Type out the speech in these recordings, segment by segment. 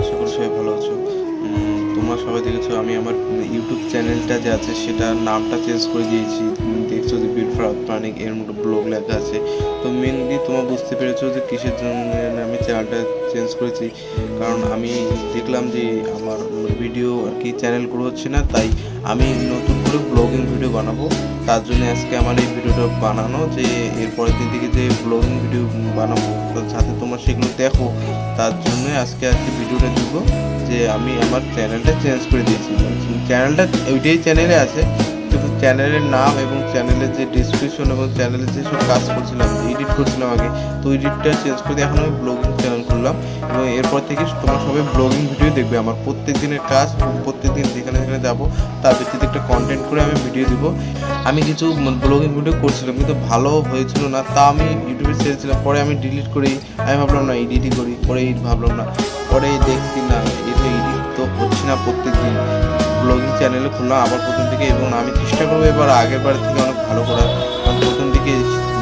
আশা করি সবাই ভালো আছো। তোমরা সবাই দেখেছো আমি আমার ইউটিউব চ্যানেলটা যে আছে সেটার নামটা চেঞ্জ করে দিয়েছি। তুমি দেখছো যে বিট ফর প্রাণিক এর মধ্যে ব্লগ লেখা আছে। তো মেনলি তোমরা বুঝতে পেরেছো যে কিসের জন্য আমি চ্যানেলটা চেঞ্জ করেছি। কারণ আমি দেখলাম যে আমার ভিডিও আর কি চ্যানেল গ্রো হচ্ছে না, তাই আমি নতুন করে ব্লগিং ভিডিও বানাবো। তার জন্য আজকে আমার এই ভিডিওটা বানানো, যে এরপরের দিন থেকে যে ব্লগিং ভিডিও বানাবো যাতে তোমরা সেগুলো দেখো, তার জন্য আজকে ভিডিওটা দিব যে আমি আমার চ্যানেলটা চেঞ্জ করে দিয়েছি। চ্যানেলটা ওইটাই চ্যানেলে আছে, কিন্তু চ্যানেলের নাম এবং চ্যানেলের যে ডিসক্রিপশন এবং চ্যানেলের যে সব কাজ করছিলাম, এডিট করছিলাম আগে, তো এডিটটা চেঞ্জ করে দিয়ে এখন আমি ব্লগিং চ্যানেল করলাম। এবং এরপর থেকে তোমরা সবাই ব্লগিং ভিডিও দেখবে। আমার প্রত্যেক দিনের কাজ, প্রত্যেক দিন যেখানে যেখানে যাবো তার ভিত্তিতে একটা কন্টেন্ট করে আমি ভিডিও দিব। আমি কিছু ব্লগিং ভিডিও করছিলাম কিন্তু ভালো হয়েছিল না, তা আমি ইউটিউবে ছেড়েছিলাম। পরে আমি ডিলিট করি, আমি ভাবলাম না এডিটই করি, পরে ভাবলাম না, পরে দেখছি না এডিট তো হচ্ছে না। প্রত্যেক দিন ব্লগিং চ্যানেলে খুললাম আবার প্রথম থেকে, এবং আমি চেষ্টা করবো এবার আগের বার থেকে অনেক ভালো করার। কারণ প্রথম দিকে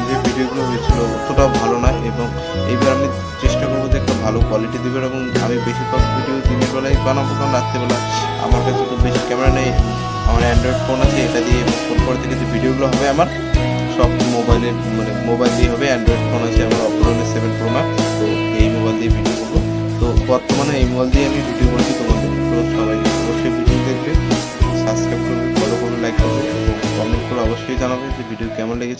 যে ভিডিওগুলো হয়েছিল অতটাও ভালো নয়, এবং এইবার আমি চেষ্টা করবো যে একটা ভালো কোয়ালিটি দেবেন। এবং আমি বেশিরভাগ ভিডিও দিনের বেলায় বানাবো, কারণ রাত্রেবেলা আমার কাছে তো বেশি ক্যামেরা নেই। আমার অ্যান্ড্রয়েড ফোন আছে, এটা দিয়ে ফোন করে থেকে যে ভিডিওগুলো হবে আমার সব মোবাইলের মোবাইল দিয়ে হবে। অ্যান্ড্রয়েড ফোন আছে আমার, Oppo A7 Pro Max, তো এই মোবাইল দিয়ে ভিডিও করবো। তো বর্তমানে এই মোবাইল দিয়ে আমি ভিডিও করছি তোমাদের। তো সবাই অবশ্যই ভিডিও দেখবে, সাবস্ক্রাইব করবে, ফলো করবে, লাইক করবে এবং কমেন্ট করে অবশ্যই জানাবে যে ভিডিও কেমন লেগেছে।